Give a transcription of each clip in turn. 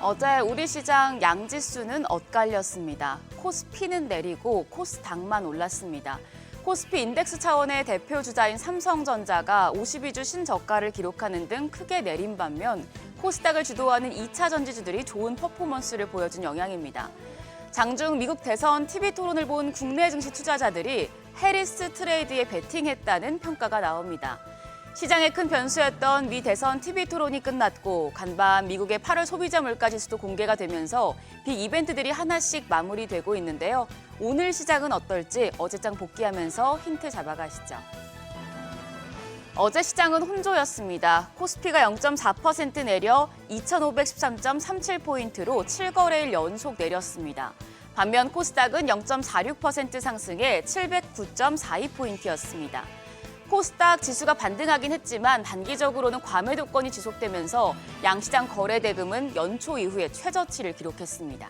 어제 우리 시장 양지수는 엇갈렸습니다. 코스피는 내리고 코스닥만 올랐습니다. 코스피 인덱스 차원의 대표 주자인 삼성전자가 52주 신저가를 기록하는 등 크게 내린 반면 코스닥을 주도하는 2차 전지주들이 좋은 퍼포먼스를 보여준 영향입니다. 장중 미국 대선 TV 토론을 본 국내 증시 투자자들이 해리스 트레이드에 베팅했다는 평가가 나옵니다. 시장의 큰 변수였던 미 대선 TV 토론이 끝났고 간밤 미국의 8월 소비자 물가지수도 공개가 되면서 빅 이벤트들이 하나씩 마무리되고 있는데요. 오늘 시장은 어떨지 어제장 복귀하면서 힌트 잡아가시죠. 어제 시장은 혼조였습니다. 코스피가 0.4% 내려 2,513.37포인트로 7거래일 연속 내렸습니다. 반면 코스닥은 0.46% 상승해 709.42포인트였습니다. 코스닥 지수가 반등하긴 했지만 단기적으로는 과매도권이 지속되면서 양시장 거래 대금은 연초 이후에 최저치를 기록했습니다.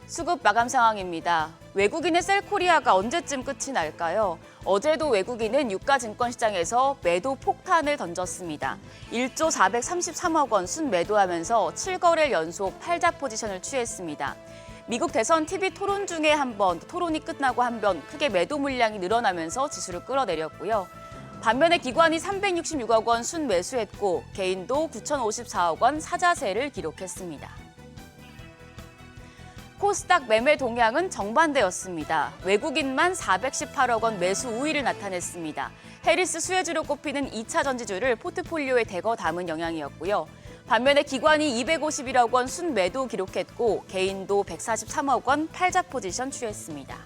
수급 마감 상황입니다. 외국인의 셀코리아가 언제쯤 끝이 날까요? 어제도 외국인은 유가 증권시장에서 매도 폭탄을 던졌습니다. 1조 433억 원 순매도하면서 7거래일 연속 팔자 포지션을 취했습니다. 미국 대선 TV 토론 중에 한 번, 토론이 끝나고 한 번 크게 매도 물량이 늘어나면서 지수를 끌어내렸고요. 반면에 기관이 366억 원 순매수했고 개인도 9,054억 원 사자세를 기록했습니다. 코스닥 매매 동향은 정반대였습니다. 외국인만 418억 원 매수 우위를 나타냈습니다. 해리스 수혜주로 꼽히는 2차 전지주를 포트폴리오에 대거 담은 영향이었고요. 반면에 기관이 251억 원 순매도 기록했고 개인도 143억 원 팔자 포지션 취했습니다.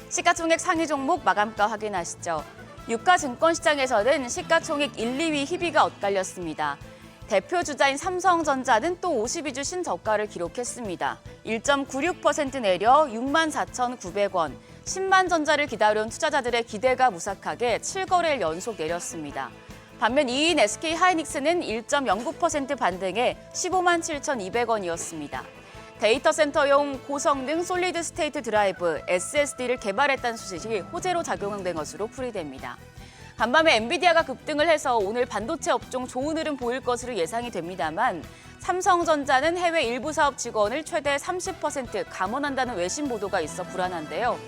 시가총액 상위 종목 마감가 확인하시죠. 유가 증권시장에서는 시가총액 1, 2위 희비가 엇갈렸습니다. 대표 주자인 삼성전자는 또 52주 신저가를 기록했습니다. 1.96% 내려 64,900원. 10만 전자를 기다려온 투자자들의 기대가 무삭하게 7거래일 연속 내렸습니다. 반면 2인 SK하이닉스는 1.09% 반등해 15만 7,200원이었습니다. 데이터 센터용 고성능 솔리드 스테이트 드라이브 SSD를 개발했다는 소식이 호재로 작용된 것으로 풀이됩니다. 간밤에 엔비디아가 급등을 해서 오늘 반도체 업종 좋은 흐름 보일 것으로 예상이 됩니다만 삼성전자는 해외 일부 사업 직원을 최대 30% 감원한다는 외신 보도가 있어 불안한데요.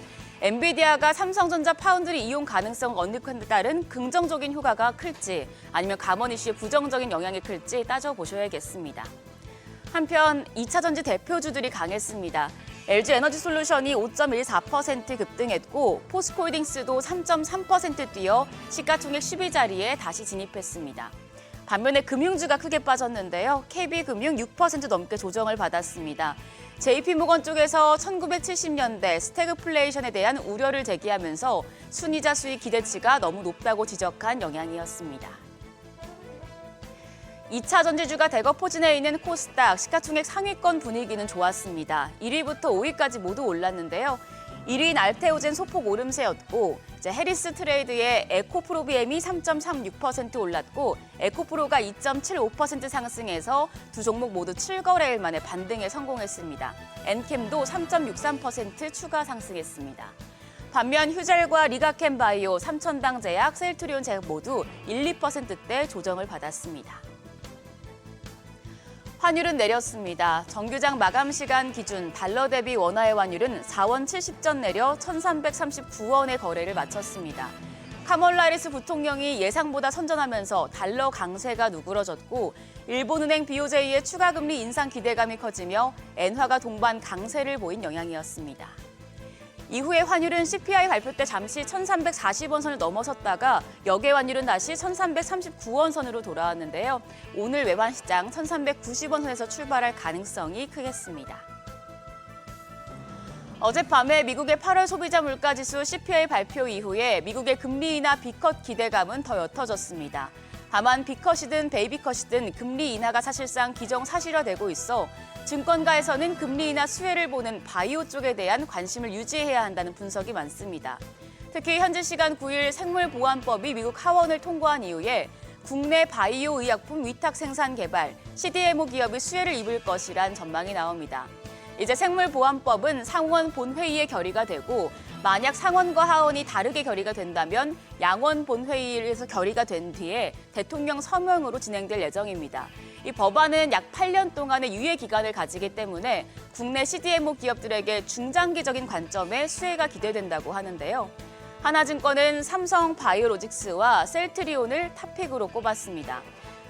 엔비디아가 삼성전자 파운드리 이용 가능성 언급에 따른 긍정적인 효과가 클지 아니면 감원 이슈의 부정적인 영향이 클지 따져보셔야겠습니다. 한편 2차 전지 대표주들이 강했습니다. LG에너지솔루션이 5.14% 급등했고 포스코홀딩스도 3.3% 뛰어 시가총액 10위 자리에 다시 진입했습니다. 반면에 금융주가 크게 빠졌는데요. KB금융 6% 넘게 조정을 받았습니다. JP모건 쪽에서 1970년대 스태그플레이션에 대한 우려를 제기하면서 순이자 수익 기대치가 너무 높다고 지적한 영향이었습니다. 2차 전지주가 대거 포진해 있는 코스닥 시가총액 상위권 분위기는 좋았습니다. 1위부터 5위까지 모두 올랐는데요. 1위인 알테오젠 소폭 오름세였고 해리스 트레이드의 에코프로비엠이 3.36% 올랐고 에코프로가 2.75% 상승해서 두 종목 모두 7거래일 만에 반등에 성공했습니다. 엔캠도 3.63% 추가 상승했습니다. 반면 휴젤과 리가캠바이오, 삼천당제약, 셀트리온 제약 모두 1, 2%대 조정을 받았습니다. 환율은 내렸습니다. 정규장 마감 시간 기준 달러 대비 원화의 환율은 4원 70전 내려 1,339원의 거래를 마쳤습니다. 카멀라 해리스 부통령이 예상보다 선전하면서 달러 강세가 누그러졌고 일본은행 BOJ의 추가 금리 인상 기대감이 커지며 엔화가 동반 강세를 보인 영향이었습니다. 이후에 환율은 CPI 발표 때 잠시 1,340원 선을 넘어섰다가 역외 환율은 다시 1,339원 선으로 돌아왔는데요. 오늘 외환 시장 1,390원 선에서 출발할 가능성이 크겠습니다. 어젯밤에 미국의 8월 소비자 물가지수 CPI 발표 이후에 미국의 금리 인하 B컷 기대감은 더 옅어졌습니다. 다만 B컷이든 베이비컷이든 금리 인하가 사실상 기정사실화되고 있어 증권가에서는 금리 인하 수혜를 보는 바이오 쪽에 대한 관심을 유지해야 한다는 분석이 많습니다. 특히 현지 시간 9일 생물보안법이 미국 하원을 통과한 이후에 국내 바이오 의약품 위탁 생산 개발, CDMO 기업이 수혜를 입을 것이란 전망이 나옵니다. 이제 생물보안법은 상원 본회의에 결의가 되고 만약 상원과 하원이 다르게 결의가 된다면 양원 본회의에서 결의가 된 뒤에 대통령 서명으로 진행될 예정입니다. 이 법안은 약 8년 동안의 유예 기간을 가지기 때문에 국내 CDMO 기업들에게 중장기적인 관점의 수혜가 기대된다고 하는데요. 하나증권은 삼성 바이오로직스와 셀트리온을 탑픽으로 꼽았습니다.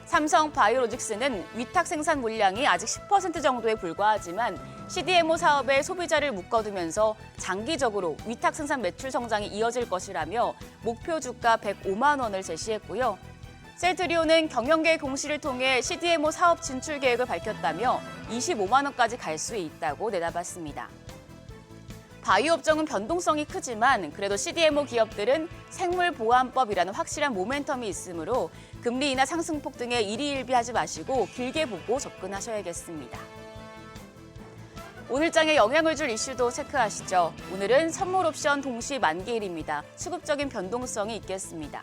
삼성 바이오로직스는 위탁 생산 물량이 아직 10% 정도에 불과하지만 CDMO 사업에 소비자를 묶어두면서 장기적으로 위탁 생산 매출 성장이 이어질 것이라며 목표 주가 105만 원을 제시했고요. 셀트리온은 경영계 공시를 통해 CDMO 사업 진출 계획을 밝혔다며 25만 원까지 갈 수 있다고 내다봤습니다. 바이오 업종은 변동성이 크지만 그래도 CDMO 기업들은 생물보안법이라는 확실한 모멘텀이 있으므로 금리 인하 상승폭 등에 일희일비하지 마시고 길게 보고 접근하셔야겠습니다. 오늘 장에 영향을 줄 이슈도 체크하시죠. 오늘은 선물 옵션 동시 만기일입니다. 수급적인 변동성이 있겠습니다.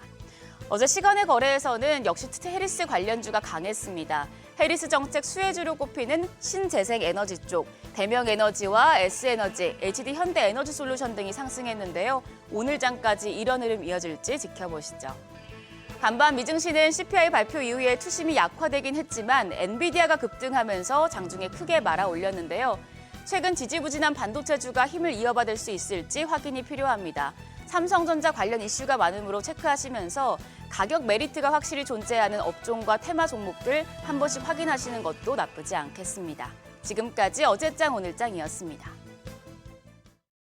어제 시간의 거래에서는 역시 해리스 관련주가 강했습니다. 해리스 정책 수혜주로 꼽히는 신재생 에너지 쪽, 대명에너지와 S에너지, HD현대에너지솔루션 등이 상승했는데요. 오늘 장까지 이런 흐름 이어질지 지켜보시죠. 반반 미증시는 CPI 발표 이후에 투심이 약화되긴 했지만 엔비디아가 급등하면서 장중에 크게 말아 올렸는데요. 최근 지지부진한 반도체주가 힘을 이어받을 수 있을지 확인이 필요합니다. 삼성전자 관련 이슈가 많으므로 체크하시면서 가격 메리트가 확실히 존재하는 업종과 테마 종목들 한 번씩 확인하시는 것도 나쁘지 않겠습니다. 지금까지 어제장 오늘장이었습니다.